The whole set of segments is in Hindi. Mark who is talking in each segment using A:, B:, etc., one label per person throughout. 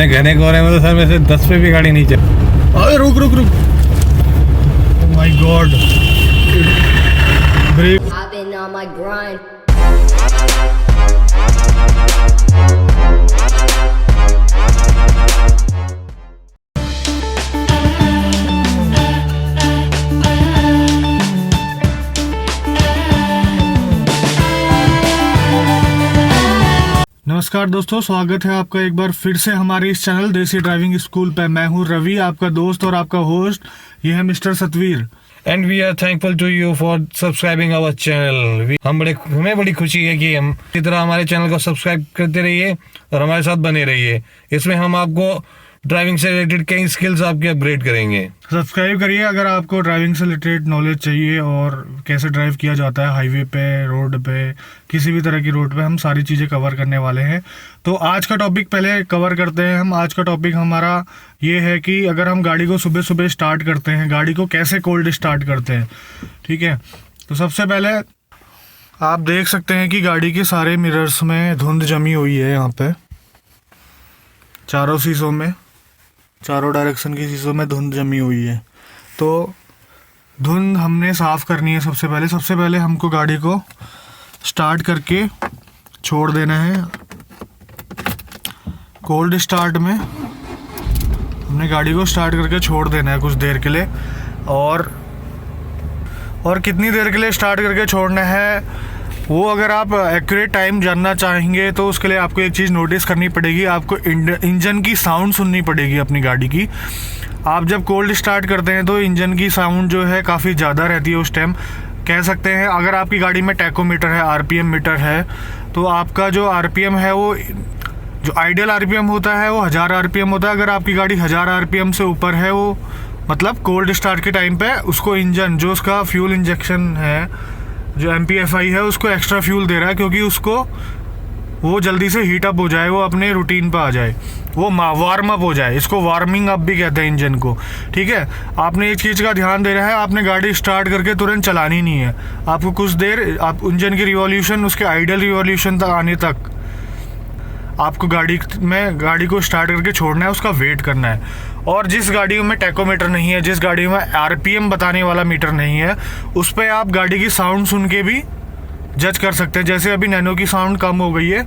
A: इतने घने कोहरे में तो सर में से 10 पे भी गाड़ी नहीं चल। अरे रुक रुक रुक, my god, break.
B: I've been on my grind.
C: नमस्कार दोस्तों, स्वागत है आपका एक बार फिर से हमारे इस चैनल देसी ड्राइविंग स्कूल पे। मैं हूं रवि, आपका दोस्त और आपका होस्ट। ये है mister Satveer.
A: And we are thankful to you for subscribing our channel. हमें बड़ी खुशी है कि हम इसी तरह हमारे चैनल को सब्सक्राइब करते रहिए और हमारे साथ बने रहिए। इसमें हम आपको ड्राइविंग से रिलेटेड कई स्किल्स आपके अपग्रेड करेंगे।
C: सब्सक्राइब करिए अगर आपको ड्राइविंग से रिलेटेड नॉलेज चाहिए और कैसे ड्राइव किया जाता है हाईवे पे, रोड पे, किसी भी तरह की रोड पे। हम सारी चीज़ें कवर करने वाले हैं। तो आज का टॉपिक पहले कवर करते हैं हम। आज का टॉपिक हमारा ये है कि अगर हम गाड़ी को सुबह सुबह स्टार्ट करते हैं, गाड़ी को कैसे कोल्ड स्टार्ट करते हैं। ठीक है, तो सबसे पहले आप देख सकते हैं कि गाड़ी के सारे मिरर्स में धुंध जमी हुई है। यहाँ पे चारों शीशों में, चारों डायरेक्शन की शीशों में धुंध जमी हुई है। तो धुंध हमने साफ़ करनी है। सबसे पहले हमको गाड़ी को स्टार्ट करके छोड़ देना है। कोल्ड स्टार्ट में हमने गाड़ी को स्टार्ट करके छोड़ देना है कुछ देर के लिए। और कितनी देर के लिए स्टार्ट करके छोड़ना है वो अगर आप एक्यूरेट टाइम जानना चाहेंगे तो उसके लिए आपको एक चीज़ नोटिस करनी पड़ेगी। आपको इंजन की साउंड सुननी पड़ेगी अपनी गाड़ी की। आप जब कोल्ड स्टार्ट करते हैं तो इंजन की साउंड जो है काफ़ी ज़्यादा रहती है उस टाइम। कह सकते हैं अगर आपकी गाड़ी में टैकोमीटर है, आरपीएम मीटर है, तो आपका जो आरपीएम है वो जो आइडियल आरपीएम होता है वो 1000 आरपीएम होता है। अगर आपकी गाड़ी 1000 आरपीएम से ऊपर है, वो मतलब कोल्ड स्टार्ट के टाइम पे उसको इंजन जो उसका फ्यूल इंजेक्शन है, जो MPFI है, उसको एक्स्ट्रा फ्यूल दे रहा है क्योंकि उसको वो जल्दी से हीट अप हो जाए, वो अपने रूटीन पे आ जाए, वो वार्म अप हो जाए। इसको वार्मिंग अप भी कहते हैं इंजन को। ठीक है, आपने एक चीज़ का ध्यान दे रहा है, आपने गाड़ी स्टार्ट करके तुरंत चलानी नहीं है। आपको कुछ देर आप इंजन की रिवॉल्यूशन उसके आइडियल रिवॉल्यूशन तक आने तक आपको गाड़ी को स्टार्ट करके छोड़ना है, उसका वेट करना है। और जिस गाड़ियों में टैकोमीटर नहीं है, जिस गाड़ियों में आरपीएम बताने वाला मीटर नहीं है, उस पर आप गाड़ी की साउंड सुन के भी जज कर सकते हैं। जैसे अभी नैनो की साउंड कम हो गई है,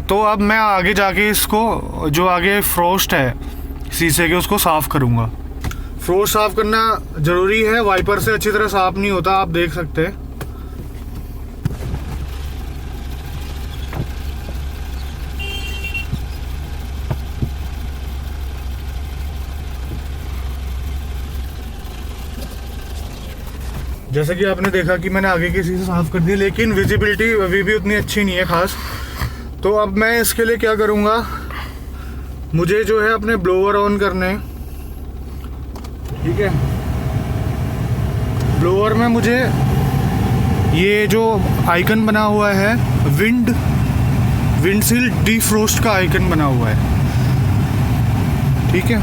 C: तो अब मैं आगे जाके इसको जो आगे फ्रोस्ट है शीशे के उसको साफ़ करूँगा। फ्रोस्ट साफ़ करना ज़रूरी है, वाइपर से अच्छी तरह साफ़ नहीं होता, आप देख सकते हैं। जैसे कि आपने देखा कि मैंने आगे की शीशे साफ़ कर दी, लेकिन विजिबिलिटी अभी भी उतनी अच्छी नहीं है खास। तो अब मैं इसके लिए क्या करूँगा, मुझे जो है अपने ब्लोअर ऑन करने हैं। ठीक है, ब्लोअर में मुझे ये जो आइकन बना हुआ है विंडशील डिफ्रोस्ट का आइकन बना हुआ है। ठीक है,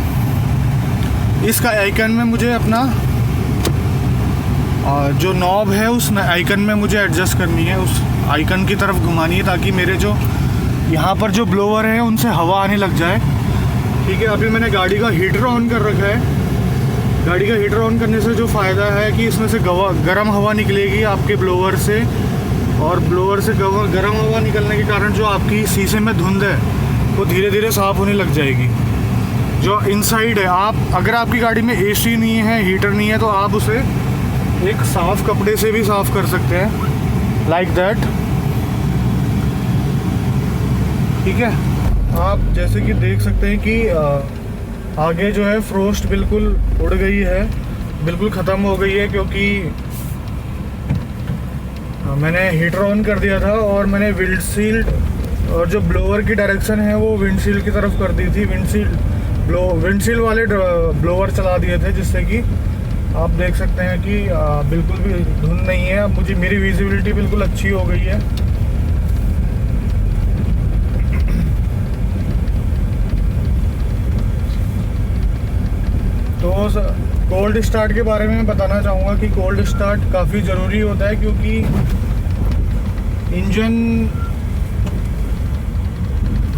C: इसका आइकन में मुझे अपना जो नॉब है उस आइकन में मुझे एडजस्ट करनी है, उस आइकन की तरफ घुमानी है ताकि मेरे जो यहाँ पर जो ब्लोअर है उनसे हवा आने लग जाए। ठीक है, अभी मैंने गाड़ी का हीटर ऑन कर रखा है। गाड़ी का हीटर ऑन करने से जो फ़ायदा है कि इसमें से गर्म हवा निकलेगी आपके ब्लोअर से, और ब्लोअर से गर्म हवा निकलने के कारण जो आपकी शीशे में धुंध है वो धीरे धीरे साफ़ होने लग जाएगी। जो इनसाइड है, आप अगर आपकी गाड़ी में AC नहीं है, हीटर नहीं है, तो आप उसे एक साफ कपड़े से भी साफ़ कर सकते हैं, लाइक दैट। ठीक है, आप जैसे कि देख सकते हैं कि आगे जो है फ्रोस्ट बिल्कुल उड़ गई है, बिल्कुल ख़त्म हो गई है, क्योंकि मैंने हीटर ऑन कर दिया था और मैंने विंडशील्ड और जो ब्लोअर की डायरेक्शन है वो विंडशील्ड की तरफ कर दी थी। विंडशील्ड वाले ब्लोअर चला दिए थे, जिससे कि आप देख सकते हैं कि बिल्कुल भी धुंध नहीं है। अब मेरी विजिबिलिटी बिल्कुल अच्छी हो गई है। तो कोल्ड स्टार्ट के बारे में मैं बताना चाहूँगा कि कोल्ड स्टार्ट काफ़ी ज़रूरी होता है, क्योंकि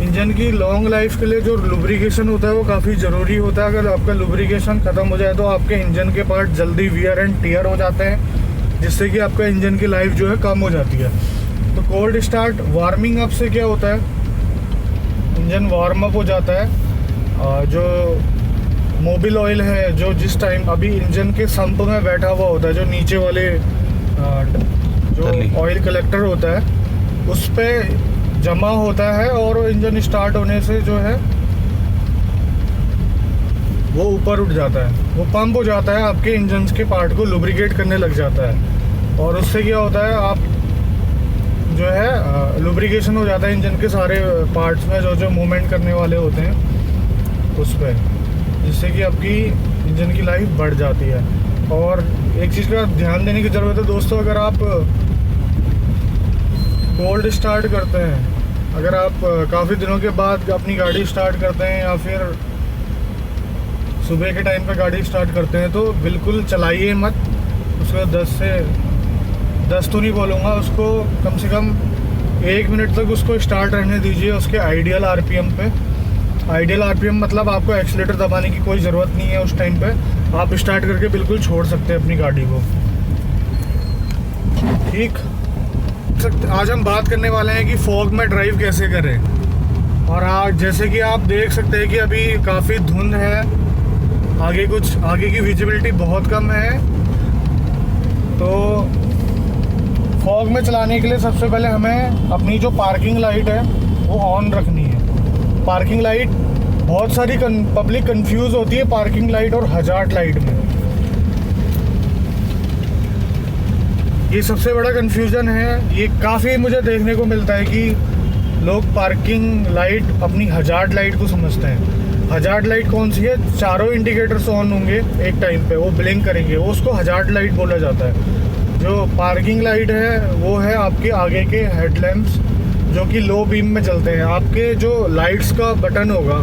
C: इंजन की लॉन्ग लाइफ के लिए जो लुब्रिकेशन होता है वो काफ़ी ज़रूरी होता है। अगर आपका लुब्रिकेशन ख़त्म हो जाए तो आपके इंजन के पार्ट जल्दी वियर एंड टियर हो जाते हैं, जिससे कि आपका इंजन की लाइफ जो है कम हो जाती है। तो कोल्ड स्टार्ट वार्मिंग अप से क्या होता है, इंजन वार्म अप हो जाता है। जो मोबिल ऑयल है जो जिस टाइम अभी इंजन के संप में बैठा हुआ होता है, जो नीचे वाले जो ऑयल कलेक्टर होता है उस पर जमा होता है, और इंजन स्टार्ट होने से जो है वो ऊपर उठ जाता है, वो पंप हो जाता है, आपके इंजन के पार्ट को लुब्रिकेट करने लग जाता है। और उससे क्या होता है, आप जो है लुब्रिकेशन हो जाता है इंजन के सारे पार्ट्स में जो जो मूवमेंट करने वाले होते हैं उस पर, जिससे कि आपकी इंजन की लाइफ बढ़ जाती है। और एक चीज़ का ध्यान देने की ज़रूरत है दोस्तों, अगर आप कोल्ड स्टार्ट करते हैं, अगर आप काफ़ी दिनों के बाद अपनी गाड़ी स्टार्ट करते हैं या फिर सुबह के टाइम पे गाड़ी स्टार्ट करते हैं, तो बिल्कुल चलाइए मत उसको। 10 तो नहीं बोलूँगा, उसको कम से कम 1 मिनट तक उसको स्टार्ट रहने दीजिए उसके आइडियल आरपीएम पे। आइडियल आरपीएम मतलब आपको एक्सीलेटर दबाने की कोई ज़रूरत नहीं है उस टाइम पे, आप स्टार्ट करके बिल्कुल छोड़ सकते हैं अपनी गाड़ी को। ठीक, आज हम बात करने वाले हैं कि फॉग में ड्राइव कैसे करें। और आज जैसे कि आप देख सकते हैं कि अभी काफ़ी धुंध है, आगे की विजिबिलिटी बहुत कम है। तो फॉग में चलाने के लिए सबसे पहले हमें अपनी जो पार्किंग लाइट है वो ऑन रखनी है। पार्किंग लाइट, बहुत सारी पब्लिक कंफ्यूज होती है पार्किंग लाइट और हजार्ड लाइट में। ये सबसे बड़ा कंफ्यूजन है, ये काफ़ी मुझे देखने को मिलता है कि लोग पार्किंग लाइट अपनी हजार्ड लाइट को समझते हैं। हजार्ड लाइट कौन सी है, चारों इंडिकेटर्स ऑन होंगे एक टाइम पे, वो ब्लिंक करेंगे, वो उसको हजार्ड लाइट बोला जाता है। जो पार्किंग लाइट है वो है आपके आगे के हेडलैम्प्स जो कि लो बीम में चलते हैं। आपके जो लाइट्स का बटन होगा,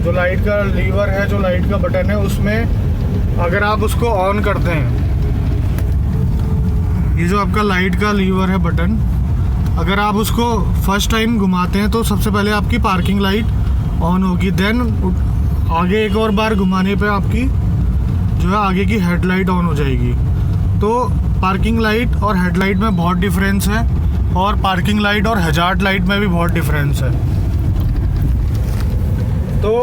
C: जो लाइट का लीवर है, जो लाइट का बटन है, उसमें अगर आप उसको ऑन करते हैं, ये जो आपका लाइट का लीवर है बटन, अगर आप उसको फर्स्ट टाइम घुमाते हैं तो सबसे पहले आपकी पार्किंग लाइट ऑन होगी। देन आगे एक और बार घुमाने पे आपकी जो है आगे की हेडलाइट ऑन हो जाएगी। तो पार्किंग लाइट और हेडलाइट में बहुत डिफरेंस है, और पार्किंग लाइट और हजार्ड लाइट में भी बहुत डिफरेंस है। तो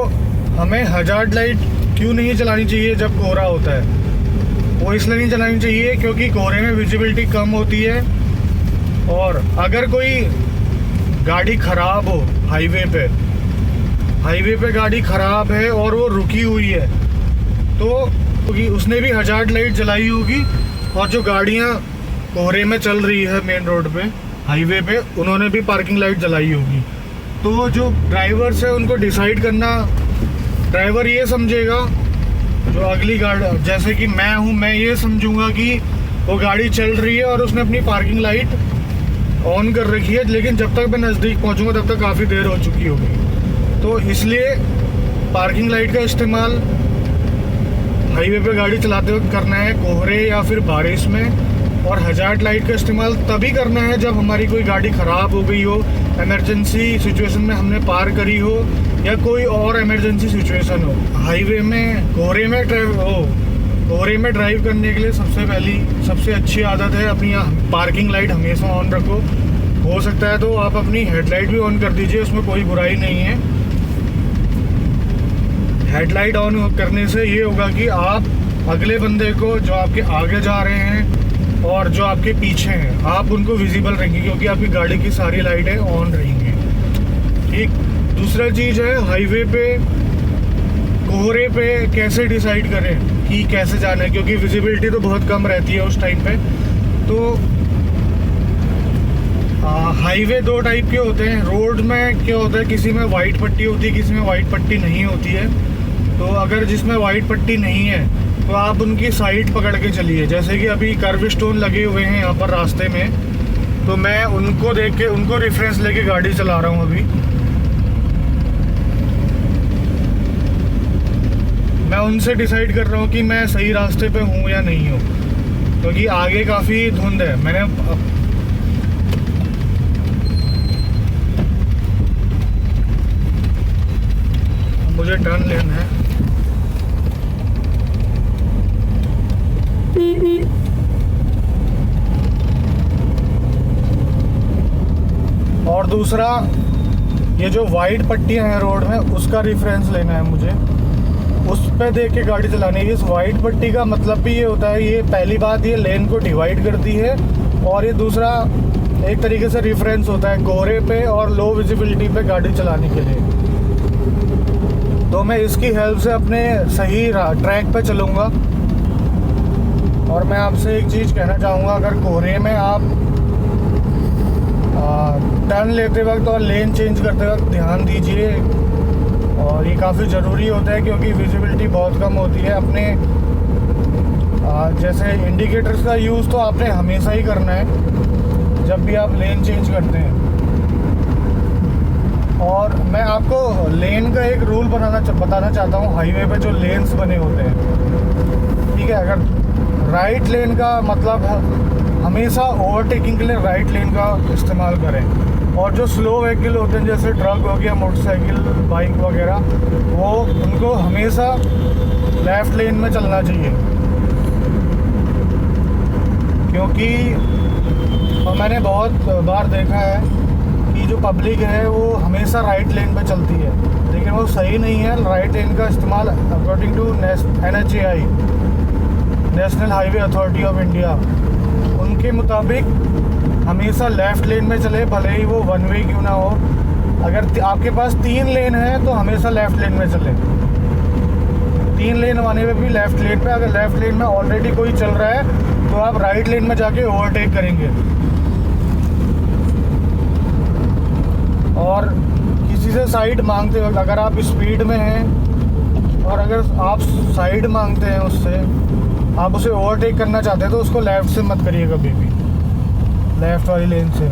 C: हमें हजार्ड लाइट क्यों नहीं चलानी चाहिए जब कोहरा होता है? वो इसलिए नहीं चलानी चाहिए क्योंकि कोहरे में विजिबिलिटी कम होती है, और अगर कोई गाड़ी ख़राब हो हाईवे पे गाड़ी ख़राब है और वो रुकी हुई है, तो उसने भी हजार्ड लाइट जलाई होगी, और जो गाड़ियाँ कोहरे में चल रही है मेन रोड पे, हाईवे पे, उन्होंने भी पार्किंग लाइट जलाई होगी। तो जो ड्राइवर्स है उनको डिसाइड करना, ड्राइवर ये समझेगा, जो अगली गाड़ी, जैसे कि मैं हूँ, मैं ये समझूंगा कि वो गाड़ी चल रही है और उसने अपनी पार्किंग लाइट ऑन कर रखी है, लेकिन जब तक मैं नज़दीक पहुँचूंगा तब तक काफ़ी देर हो चुकी होगी। तो इसलिए पार्किंग लाइट का इस्तेमाल हाईवे पे गाड़ी चलाते वक्त करना है, कोहरे या फिर बारिश में। और हजार्ड लाइट का इस्तेमाल तभी करना है जब हमारी कोई गाड़ी ख़राब हो गई हो, इमरजेंसी सिचुएशन में हमने पार करी हो, या कोई और इमरजेंसी सिचुएशन हो। हाईवे में कोहरे में ड्राइव करने के लिए सबसे अच्छी आदत है अपनी पार्किंग लाइट हमेशा ऑन रखो। हो सकता है तो आप अपनी हेडलाइट भी ऑन कर दीजिए, उसमें कोई बुराई नहीं है। हेडलाइट ऑन करने से ये होगा कि आप अगले बंदे को, जो आपके आगे जा रहे हैं और जो आपके पीछे हैं, आप उनको विजिबल रहेंगे क्योंकि आपकी गाड़ी की सारी लाइटें ऑन रहेंगी। ठीक, दूसरा चीज़ है हाईवे पे कोहरे पे कैसे डिसाइड करें कि कैसे जाना है, क्योंकि विजिबिलिटी तो बहुत कम रहती है उस टाइम पे। तो हाईवे 2 टाइप के होते हैं। रोड में क्या होता है, किसी में वाइट पट्टी होती है, किसी में वाइट पट्टी नहीं होती है। तो अगर जिसमें वाइट पट्टी नहीं है तो आप उनकी साइड पकड़ के चलिए। जैसे कि अभी कर्व स्टोन लगे हुए हैं यहाँ पर रास्ते में, तो मैं उनको देख के, उनको रेफरेंस लेके गाड़ी चला रहा हूँ। अभी मैं उनसे डिसाइड कर रहा हूँ कि मैं सही रास्ते पे हूँ या नहीं हूँ, क्योंकि आगे काफ़ी धुंध है। मुझे टर्न लेना है। और दूसरा, ये जो वाइट पट्टियां हैं रोड में, उसका रेफरेंस लेना है मुझे, उस पे देख के गाड़ी चलानी है। इस वाइट पट्टी का मतलब भी ये होता है, ये पहली बात ये लेन को डिवाइड करती है, और ये दूसरा एक तरीके से रेफरेंस होता है कोहरे पे और लो विजिबिलिटी पे गाड़ी चलाने के लिए। तो मैं इसकी हेल्प से अपने सही ट्रैक पे चलूँगा। और मैं आपसे एक चीज़ कहना चाहूँगा, अगर कोहरे में आप टर्न लेते वक्त और लेन चेंज करते वक्त ध्यान दीजिए, और ये काफ़ी ज़रूरी होता है क्योंकि विजिबिलिटी बहुत कम होती है। अपने जैसे इंडिकेटर्स का यूज़ तो आपने हमेशा ही करना है जब भी आप लेन चेंज करते हैं। और मैं आपको लेन का एक रूल बताना चाहता हूँ। हाईवे पे जो लेन्स बने होते हैं, ठीक है, अगर राइट लेन का मतलब हमेशा ओवरटेकिंग के लिए राइट लेन का इस्तेमाल करें, और जो स्लो व्हीकल होते हैं जैसे ट्रक हो गया, मोटरसाइकिल, बाइक वगैरह, वो उनको हमेशा लेफ़्ट लेन में चलना चाहिए। क्योंकि और मैंने बहुत बार देखा है कि जो पब्लिक है वो हमेशा राइट लेन पे चलती है, लेकिन वो सही नहीं है। राइट लेन का इस्तेमाल according to NHAI, national highway authority of India, उनके मुताबिक हमेशा लेफ़्ट लेन में चले, भले ही वो वन वे क्यों ना हो। अगर आपके पास 3 लेन है तो हमेशा लेफ़्ट लेन में चले। 3 लेन आने में भी लेफ़्ट लेन पे, अगर लेफ़्ट लेन में ऑलरेडी कोई चल रहा है तो आप राइट लेन में जाके ओवरटेक करेंगे। और किसी से साइड मांगते वक्त अगर आप स्पीड में हैं और अगर आप साइड मांगते हैं उससे, आप उसे ओवरटेक करना चाहते हैं, तो उसको लेफ़्ट से मत करिए कभी भी, लेफ़्ट वाली लेन से।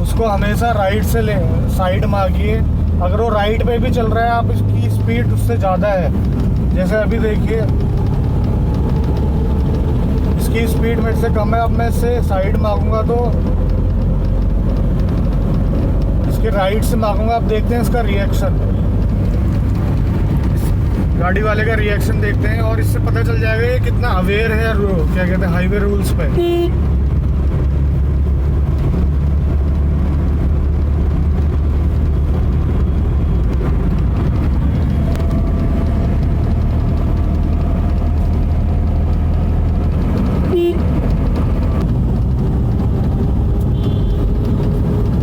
C: उसको हमेशा राइट से ले साइड मांगिए। अगर वो राइट पे भी चल रहा है, आप इसकी स्पीड उससे ज़्यादा है, जैसे अभी देखिए इसकी स्पीड मेरे से कम है, अब मैं इससे साइड मांगूंगा तो इसके राइट से मांगूंगा। आप देखते हैं इसका रिएक्शन, गाड़ी वाले का रिएक्शन देखते हैं, और इससे पता चल जाएगा ये कितना अवेयर है क्या कहते हैं हाईवे रूल्स पे।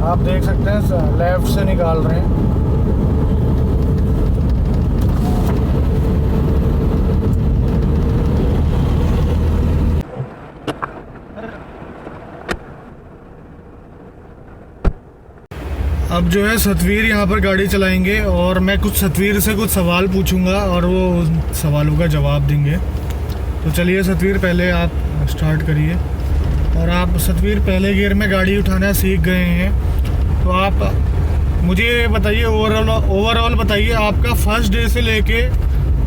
C: आप देख सकते हैं लेफ्ट से निकाल रहे हैं। अब जो है सतवीर यहाँ पर गाड़ी चलाएंगे, और मैं कुछ सतवीर से कुछ सवाल पूछूंगा और वो उन सवालों का जवाब देंगे। तो चलिए सतवीर, पहले आप स्टार्ट करिए। और आप सतवीर पहले गियर में गाड़ी उठाना सीख गए हैं, तो आप मुझे बताइए, ओवरऑल बताइए आपका फर्स्ट डे से लेके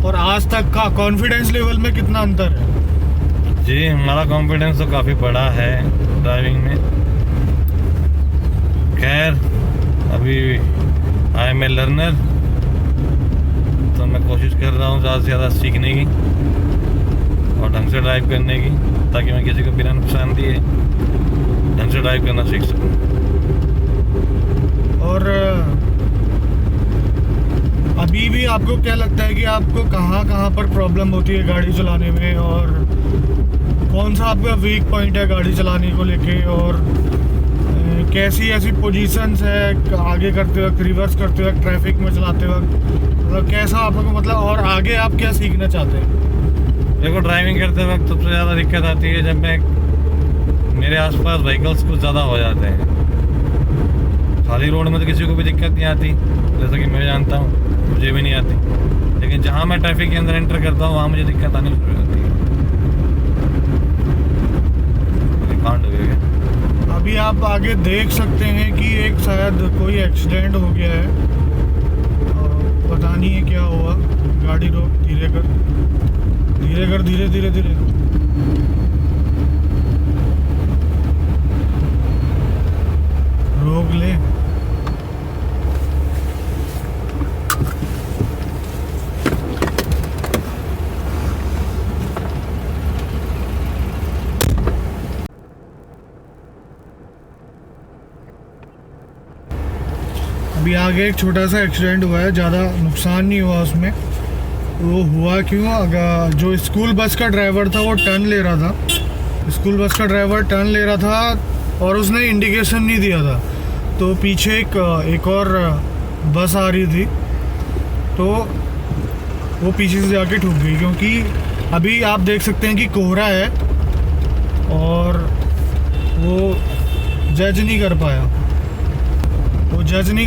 C: और आज तक का कॉन्फिडेंस लेवल में कितना अंतर है?
A: जी, हमारा कॉन्फिडेंस तो काफ़ी बड़ा है ड्राइविंग में। खैर, अभी आई एम ए लर्नर, तो मैं कोशिश कर रहा हूँ ज़्यादा से ज़्यादा सीखने की और ढंग से ड्राइव करने की, ताकि मैं किसी को बिना नुकसान दिए ढंग से ड्राइव करना सीख सकूँ।
C: और अभी भी आपको क्या लगता है कि आपको कहाँ पर प्रॉब्लम होती है गाड़ी चलाने में, और कौन सा आपका वीक पॉइंट है गाड़ी चलाने को लेके, और कैसी ऐसी पोजीशंस है आगे करते वक्त, रिवर्स करते वक्त, ट्रैफिक में चलाते वक्त, मतलब कैसा आपको, मतलब और आगे आप क्या सीखना चाहते हैं?
A: देखो, ड्राइविंग करते वक्त सबसे ज़्यादा दिक्कत आती है जब मेरे आसपास व्हीकल्स कुछ ज़्यादा हो जाते हैं। खाली रोड में तो किसी को भी दिक्कत नहीं आती, जैसा कि मैं जानता हूँ, मुझे भी नहीं आती, लेकिन जहाँ मैं ट्रैफिक के अंदर एंटर करता हूँ वहाँ मुझे दिक्कत आनी शुरू हो जाती है। कांड हो गया।
C: अभी आप आगे देख सकते हैं कि एक शायद कोई एक्सीडेंट हो गया है, पता नहीं है क्या हुआ। गाड़ी रोक, धीरे कर, धीरे कर, धीरे धीरे धीरे। रोक ले। अभी आगे एक छोटा सा एक्सीडेंट हुआ है, ज़्यादा नुकसान नहीं हुआ उसमें। वो हुआ क्यों, अगर जो स्कूल बस का ड्राइवर था वो टर्न ले रहा था, स्कूल बस का ड्राइवर टर्न ले रहा था और उसने इंडिकेशन नहीं दिया था, तो पीछे एक और बस आ रही थी, तो वो पीछे से जाके ठुक गई। क्योंकि अभी आप देख सकते हैं कि कोहरा है और वो जज नहीं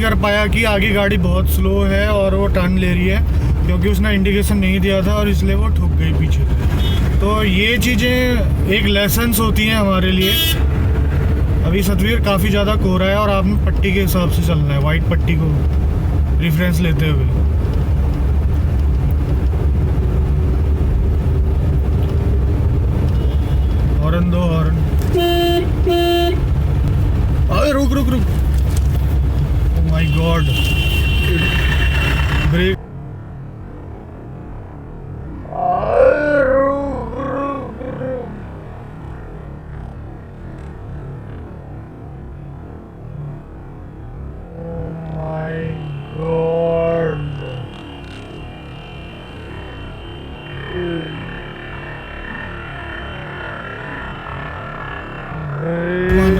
C: कर पाया कि आगे गाड़ी बहुत स्लो है और वो टर्न ले रही है, क्योंकि उसने इंडिकेशन नहीं दिया था और इसलिए वो ठुक गई पीछे से। तो ये चीज़ें एक लेसन्स होती हैं हमारे लिए। अभी सतवीर काफ़ी ज़्यादा कोहरा है और आपने पट्टी के हिसाब से चलना है, वाइट पट्टी को रेफरेंस लेते हुए। हॉर्न दो, हॉर्न। अरे रुक। Oh my god, break.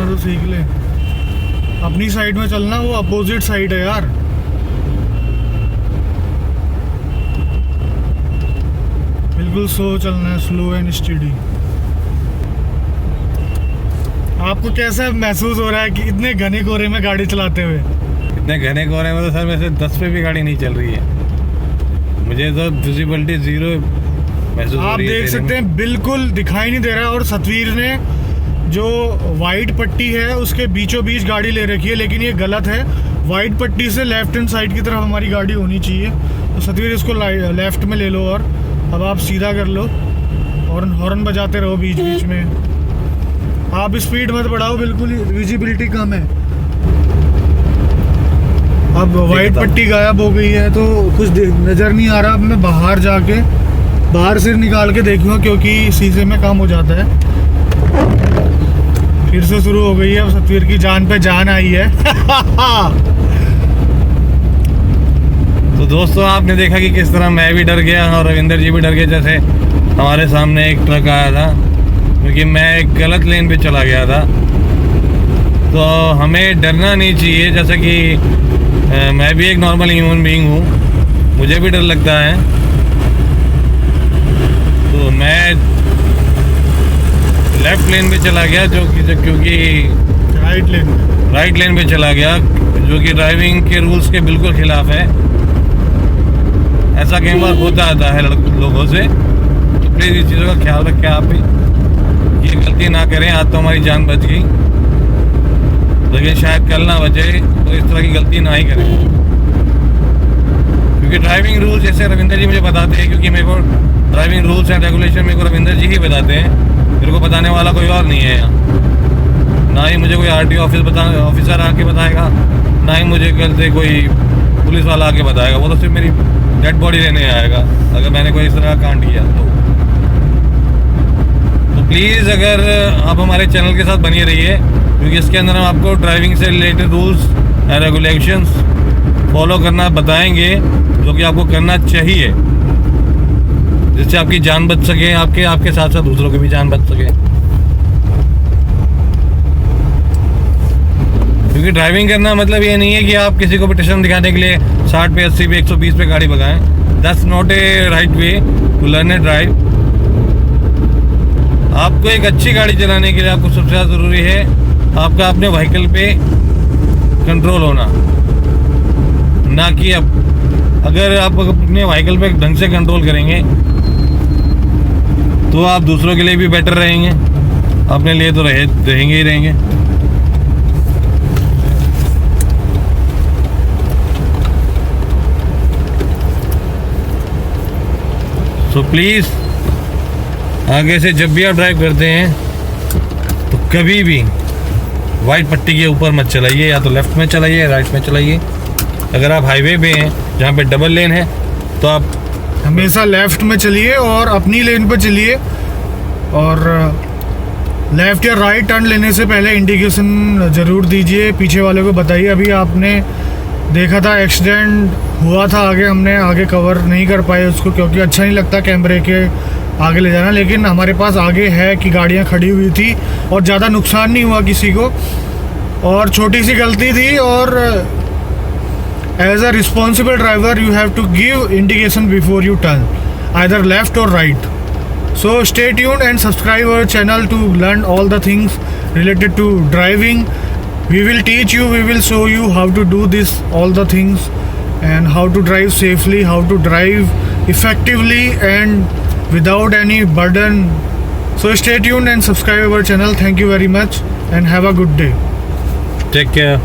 C: तो सीख ले, अपनी साइड में चलना, वो अपोजिट साइड है यार। बिल्कुल स्लो चलना है, स्लो एंड स्टेडी। आपको कैसा महसूस हो रहा है कि इतने घने कोहरे में गाड़ी चलाते हुए?
A: इतने घने कोहरे में तो सर वैसे 10 पे भी गाड़ी नहीं चल रही है, मुझे तो विजिबिलिटी 0 महसूस हो
C: आप
A: रही है।
C: देख सकते हैं बिल्कुल दिखाई नहीं दे रहा है। और सतवीर ने जो वाइट पट्टी है उसके बीचों बीच गाड़ी ले रखी है, लेकिन ये गलत है। वाइट पट्टी से लेफ्ट हैंड साइड की तरफ हमारी गाड़ी होनी चाहिए। तो सतवीर इसको लेफ्ट में ले लो और अब आप सीधा कर लो और हॉर्न बजाते रहो बीच बीच में। आप स्पीड मत बढ़ाओ, बिल्कुल ही विजिबिलिटी कम है। अब वाइट पट्टी गायब हो गई है तो कुछ नज़र नहीं आ रहा। अब मैं बाहर सिर निकाल के देखूंगा, क्योंकि शीशे में काम हो जाता है। फिर से शुरू हो गई है, अब सतवीर की जान पे जान आई है।
A: तो दोस्तों आपने देखा कि किस तरह मैं भी डर गया और रविंदर जी भी डर गए। जैसे हमारे सामने एक ट्रक आया था, क्योंकि मैं एक गलत लेन पे चला गया था। तो हमें डरना नहीं चाहिए, जैसे कि मैं भी एक नॉर्मल ह्यूमन बीइंग हूँ, मुझे भी डर लगता है। तो मैं लेफ्ट लेन पे चला गया, क्योंकि राइट लेन पे चला गया, जो कि ड्राइविंग के रूल्स के बिल्कुल खिलाफ है। ऐसा कई बार होता आता है लोगों से, तो प्लीज़ इस चीज़ों का ख्याल रखें। आप भी ये गलती ना करें। आज तो हमारी जान बच गई, लेकिन शायद कल ना बचे, तो इस तरह की गलती ना ही करें। क्योंकि ड्राइविंग रूल्स जैसे रविंदर जी मुझे बताते हैं, क्योंकि मेरे को ड्राइविंग रूल्स एंड रेगुलेशन मेरे को रविंदर जी ही बताते हैं, मेरे को बताने वाला कोई और नहीं है यहाँ। ना ही मुझे कोई RTO ऑफिसर आके बताएगा, ना ही मुझे कल से कोई पुलिस वाला आके बताएगा। वो तो सिर्फ मेरी डेड बॉडी लेने आएगा अगर मैंने कोई इस तरह का कांड किया तो प्लीज़ अगर आप हमारे चैनल के साथ बने रहिए, क्योंकि इसके अंदर हम आपको ड्राइविंग से related rules and regulations follow करना बताएंगे, जो कि आपको करना चाहिए, जिससे आपकी जान बच सके, आपके साथ साथ दूसरों की भी जान बच सके। क्योंकि ड्राइविंग करना मतलब ये नहीं है कि आप किसी को भी टेंशन दिखाने के लिए 60 पे 80 पे 120 पे गाड़ी भगाएं। That's not a right way to learn a drive. आपको एक अच्छी गाड़ी चलाने के लिए आपको सबसे ज़्यादा ज़रूरी है आपका अपने व्हीकल पे कंट्रोल होना, ना कि अगर आप अपने व्हीकल पे ढंग से कंट्रोल करेंगे तो आप दूसरों के लिए भी बेटर रहेंगे, अपने लिए तो रहेंगे ही रहेंगे। सो प्लीज़ आगे से जब भी आप ड्राइव करते हैं तो कभी भी वाइट पट्टी के ऊपर मत चलाइए, या तो लेफ्ट में चलाइए या राइट में चलाइए। अगर आप हाईवे पे हैं जहाँ पे डबल लेन है तो आप
C: हमेशा लेफ्ट में चलिए और अपनी लेन पर चलिए, और लेफ्ट या राइट टर्न लेने से पहले इंडिकेशन ज़रूर दीजिए, पीछे वाले को बताइए। अभी आपने देखा था, एक्सीडेंट हुआ था आगे, हमने आगे कवर नहीं कर पाए उसको क्योंकि अच्छा नहीं लगता कैमरे के आगे ले जाना, लेकिन हमारे पास आगे है कि गाड़ियाँ खड़ी हुई थी और ज़्यादा नुकसान नहीं हुआ किसी को, और छोटी सी गलती थी। और as a responsible driver you have to give indication before you turn, either left or right. So stay tuned and subscribe our channel to learn all the things related to driving. We will teach you, we will show you how to do this, all the things, and how to drive safely, how to drive effectively and without any burden. So stay tuned and subscribe our channel. Thank you very much and have a good day.
A: Take care.